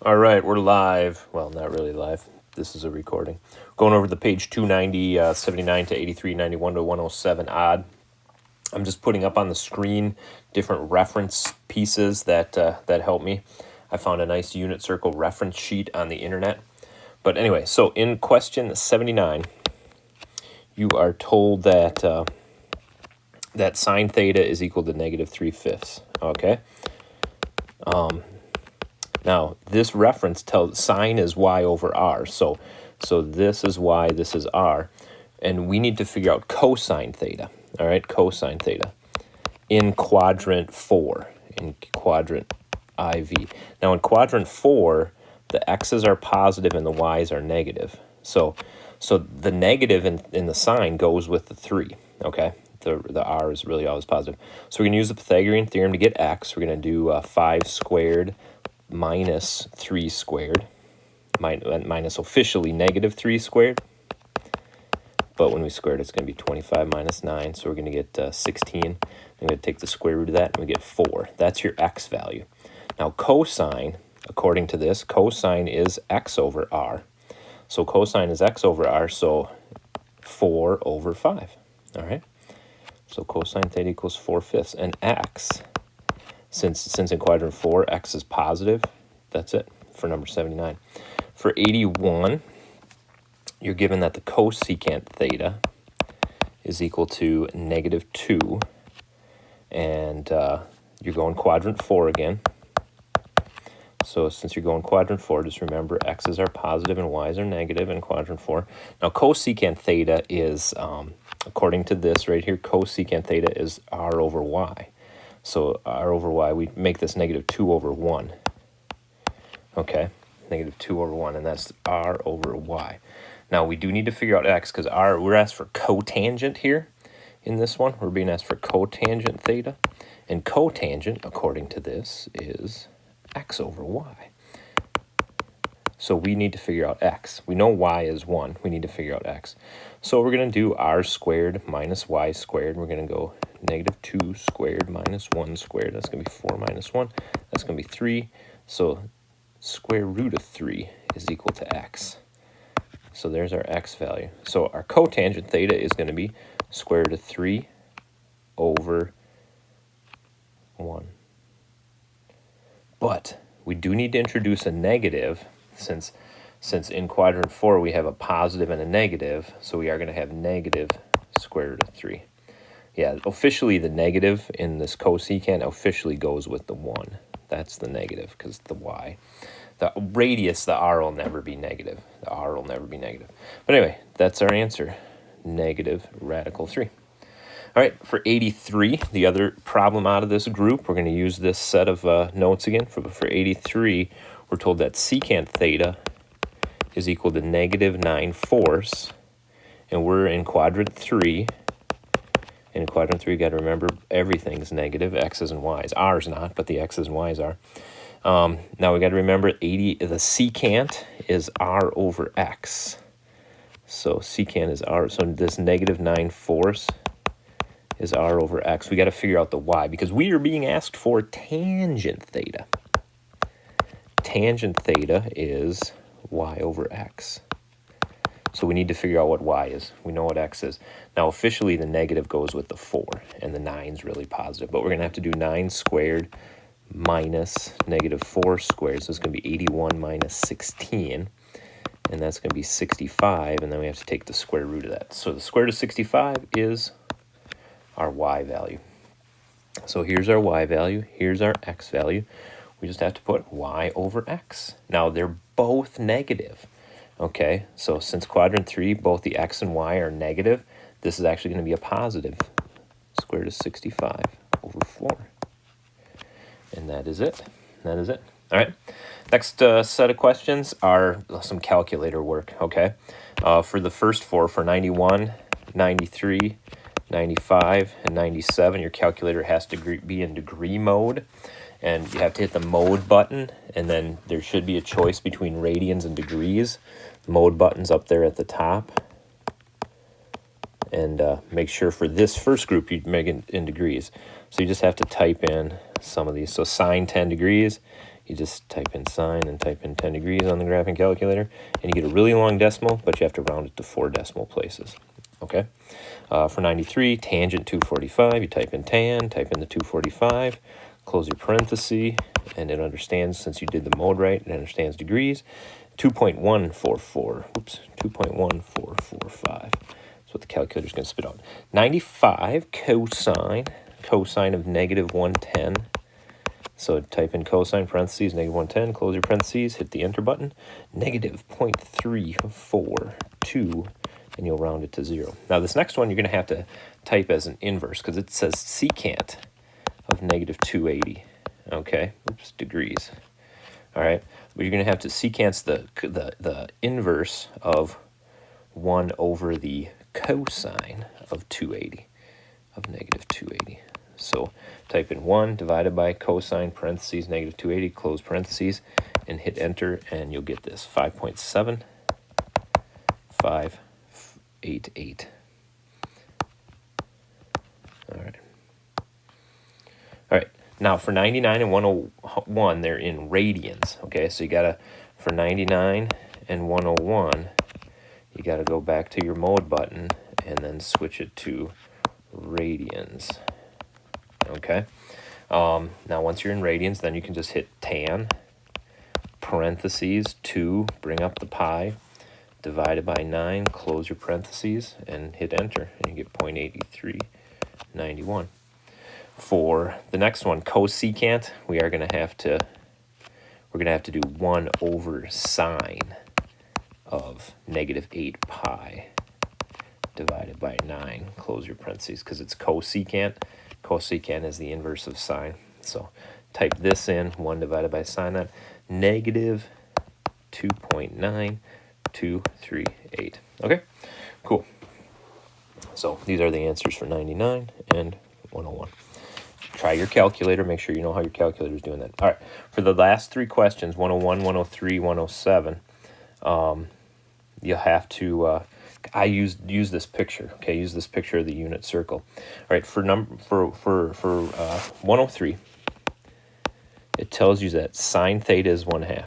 All right, we're live. Well, not really live. This is a recording. Going over the page 290, 79 to 83, 91 to 107 odd. I'm just putting up on the screen different reference pieces that help me. I found a nice unit circle reference sheet on the internet. But anyway, so in question 79, you are told that that sine theta is equal to negative 3/5. Okay. Now, this reference tells sine is y over r. So this is y, this is r. And we need to figure out cosine theta. All right, cosine theta in quadrant 4, in quadrant IV. Now, in quadrant 4, the x's are positive and the y's are negative. So the negative in the sign goes with the 3, okay? The r is really always positive. So we're going to use the Pythagorean theorem to get x. We're going to do 5 squared minus 3 squared, minus officially negative 3 squared. But when we square it, it's going to be 25 minus 9. So we're going to get 16. I'm going to take the square root of that, and we get 4. That's your x value. Now, cosine, according to this, cosine is x over r. So cosine is x over r, so 4 over 5. All right? So cosine theta equals 4/5. And x, since in quadrant 4, x is positive, that's it for number 79. For 81, you're given that the cosecant theta is equal to negative 2. And you're going quadrant 4 again. So since you're going quadrant 4, just remember x's are positive and y's are negative in quadrant 4. Now, cosecant theta is, according to this right here, cosecant theta is r over y. So r over y, we make this negative 2 over 1. Okay, negative 2 over 1, and that's r over y. Now, we do need to figure out x because we're asked for cotangent here in this one. We're being asked for cotangent theta. And cotangent, according to this, is x over y. So we need to figure out x. We know y is 1. We need to figure out x. So we're going to do r squared minus y squared. We're going to go negative 2 squared minus 1 squared. That's going to be 4 minus 1. That's going to be 3. So square root of 3 is equal to x. So there's our x value. So our cotangent theta is going to be square root of 3 over 1. But we do need to introduce a negative since in quadrant 4 we have a positive and a negative, so we are going to have negative square root of 3. Yeah, officially the negative in this cosecant officially goes with the 1. That's the negative because the y. The radius, the r will never be negative. The r will never be negative. But anyway, that's our answer, negative radical 3. All right, for 83, the other problem out of this group, we're going to use this set of notes again. For 83, we're told that secant theta is equal to negative 9/4, and we're in quadrant 3. In quadrant 3, you got to remember everything's negative, x's and y's. R's not, but the x's and y's are. Now we got to remember the secant is r over x. So secant is r. So this negative 9/4 is r over x. We got to figure out the y because we are being asked for tangent theta. Tangent theta is y over x. So we need to figure out what y is. We know what x is. Now, officially, the negative goes with the 4, and the 9 is really positive. But we're going to have to do 9 squared minus negative 4 squared. So it's going to be 81 minus 16, and that's going to be 65, and then we have to take the square root of that. So the square root of 65 is our y value. So here's our y value. Here's our x value. We just have to put y over x. Now, they're both negative. Okay, so since quadrant 3, both the x and y are negative, this is actually going to be a positive. Square root of 65 over 4. And that is it. That is it. All right, next set of questions are some calculator work, okay? For the first 4, for 91, 93, 95, and 97, your calculator has to be in degree mode. And you have to hit the mode button, and then there should be a choice between radians and degrees. The mode button's up there at the top. And make sure for this first group you make it in degrees. So you just have to type in some of these. So sine 10 degrees You just type in sine and type in 10 degrees on the graphing calculator, and you get a really long decimal, but you have to round it to 4 decimal places. Okay? For 93, tangent 245, you type in tan, type in the 245, close your parenthesis, and it understands, since you did the mode right, it understands degrees. 2.144, oops, 2.1445. That's what the calculator's going to spit out. 95 cosine of negative 110. So type in cosine, parentheses, negative 110, close your parentheses, hit the enter button. Negative 0.342, and you'll round it to 0. Now this next one you're going to have to type as an inverse, because it says secant of negative 280. Okay, oops, degrees. All right, but you're going to have to secant the inverse of 1 over the cosine of 280, of negative 280. So type in 1 divided by cosine, parentheses, negative 280, close parentheses, and hit enter, and you'll get this 5.7588. All right. All right. Now for 99 and 101, they're in radians. Okay, so you gotta, for 99 and 101, you gotta go back to your mode button and then switch it to radians. Okay. Now once you're in radians, then you can just hit tan, parentheses, 2, bring up the pi, divided by 9, close your parentheses, and hit enter, and you get 0.8391. For the next one, cosecant, we're gonna have to do 1 over sine of negative 8 pi divided by 9, close your parentheses, because it's cosecant. Cosecant is the inverse of sine. So type this in, 1 divided by sine that, negative 2.9238. Okay, cool. So these are the answers for 99 and 101. Try your calculator. Make sure you know how your calculator is doing that. All right. For the last 3 questions, 101, 103, 107, you'll have to, I use this picture. Okay, use this picture of the unit circle. All right. For 103, it tells you that sine theta is 1/2.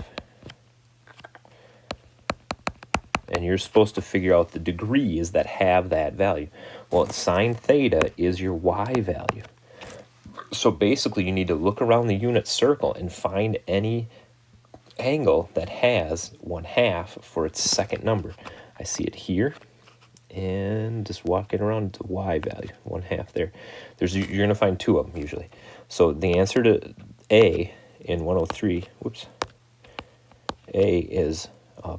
And you're supposed to figure out the degrees that have that value. Well, sine theta is your y value. So basically, you need to look around the unit circle and find any angle that has 1/2 for its second number. I see it here, and just walking around the y value, 1/2 there. You're going to find 2 of them usually. So the answer to A in 103, whoops, A is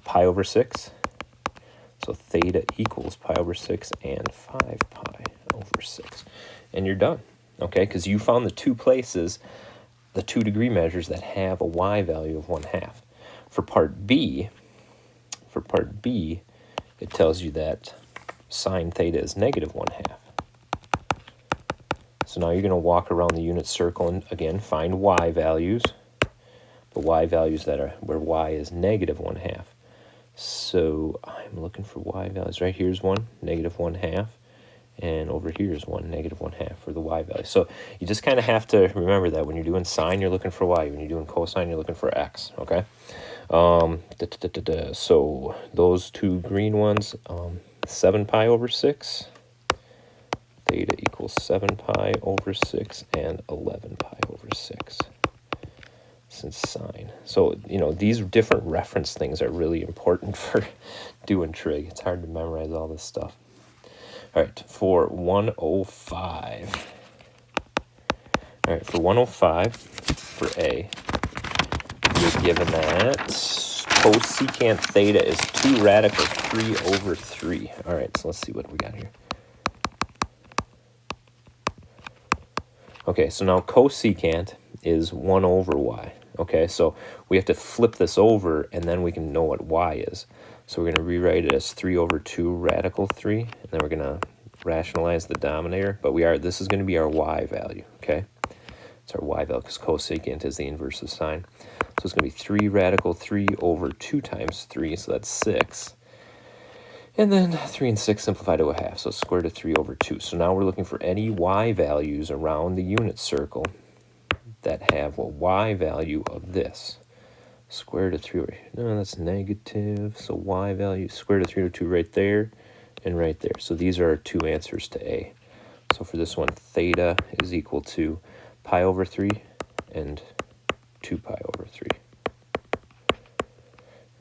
pi over 6. So theta equals pi over 6 and 5 pi over 6. And you're done, okay? Because you found the 2 places, the 2 degree measures that have a y value of 1/2. For part B, it tells you that sine theta is negative 1/2. So now you're going to walk around the unit circle and, again, find y values. The y values that are where y is negative 1/2. So I'm looking for y values. Right here's one, negative 1/2. And over here is one, negative 1/2 for the y value. So you just kind of have to remember that when you're doing sine, you're looking for y. When you're doing cosine, you're looking for x, okay? So those 2 green ones, 7 pi over 6. Theta equals 7 pi over 6 and 11 pi over 6. Since sine. So, these different reference things are really important for doing trig. It's hard to memorize all this stuff. All right, for 105. All right, for 105, for A, you're given that cosecant theta is 2 radical 3 over 3. All right, so let's see what we got here. Okay, so now cosecant is 1 over y. Okay, so we have to flip this over, and then we can know what y is. So we're going to rewrite it as 3 over 2 radical 3, and then we're going to rationalize the denominator. But this is going to be our y value, okay? It's our y value, because cosecant is the inverse of sine. So it's going to be 3 radical 3 over 2 times 3, so that's 6. And then 3 and 6 simplify to 1/2, so square root of 3 over 2. So now we're looking for any y values around the unit circle that have a y value of this. Square root of 3, no, that's negative. So y value, square root of 3 over 2 right there and right there. So these are our two answers to A. So for this one, theta is equal to pi over 3 and 2 pi over 3.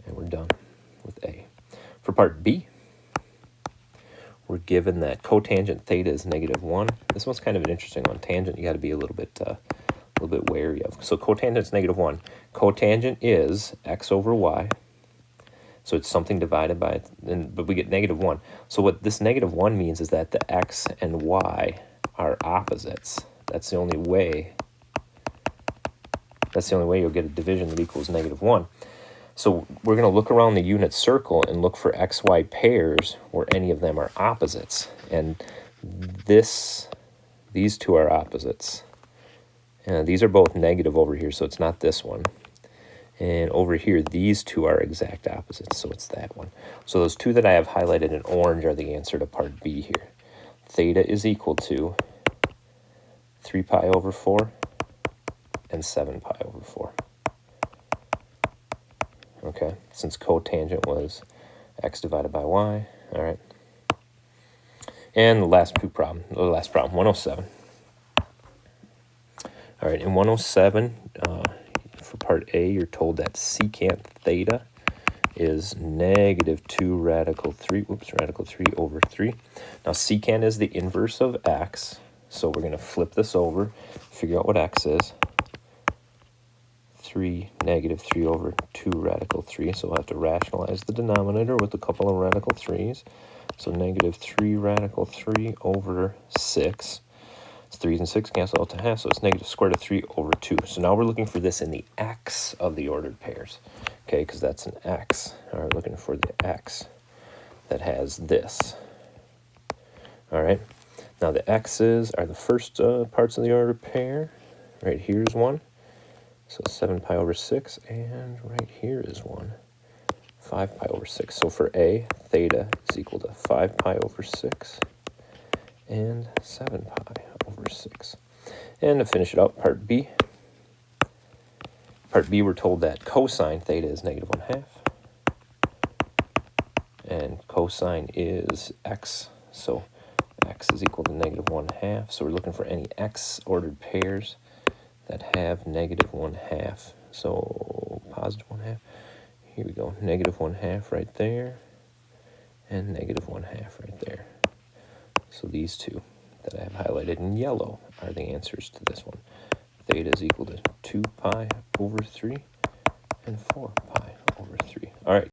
And we're done with A. For part B, we're given that cotangent theta is -1. This one's kind of an interesting one. Tangent, you got to be a little bit wary of. So cotangent is -1. Cotangent is x over y. So it's something divided by, but we get -1. So what this -1 means is that the x and y are opposites. That's the only way. That's the only way you'll get a division that equals -1. So we're going to look around the unit circle and look for xy pairs where any of them are opposites. And these two are opposites. And these are both negative over here, so it's not this one. And over here, these two are exact opposites, so it's that one. So those two that I have highlighted in orange are the answer to part B here. Theta is equal to 3 pi over 4 and 7 pi over 4. Okay, since cotangent was x divided by y, all right. And the last problem, 107. All right, in 107, for part A, you're told that secant theta is -2 radical 3 over 3. Now, secant is the inverse of x, so we're going to flip this over, figure out what x is. -3 over 2 radical 3, so we'll have to rationalize the denominator with a couple of radical 3's. So -3 radical 3 over 6. 3's and 6 cancel out to half, so it's -square root of 3 over 2. So now we're looking for this in the x of the ordered pairs, okay, because that's an x. All right, looking for the x that has this. All right, now the x's are the first parts of the ordered pair. Right here's one, so 7 pi over 6, and right here is one, 5 pi over 6. So for A, theta is equal to 5 pi over 6 and 7 pi over 6. And to finish it up, part B. Part B, we're told that cosine theta is -1/2. And cosine is x, so x is equal to -1/2. So we're looking for any x ordered pairs that have -1/2. So +1/2. Here we go, -1/2 right there, and -1/2 right there. So these two that I have highlighted in yellow are the answers to this one. Theta is equal to 2 pi over 3 and 4 pi over 3. All right.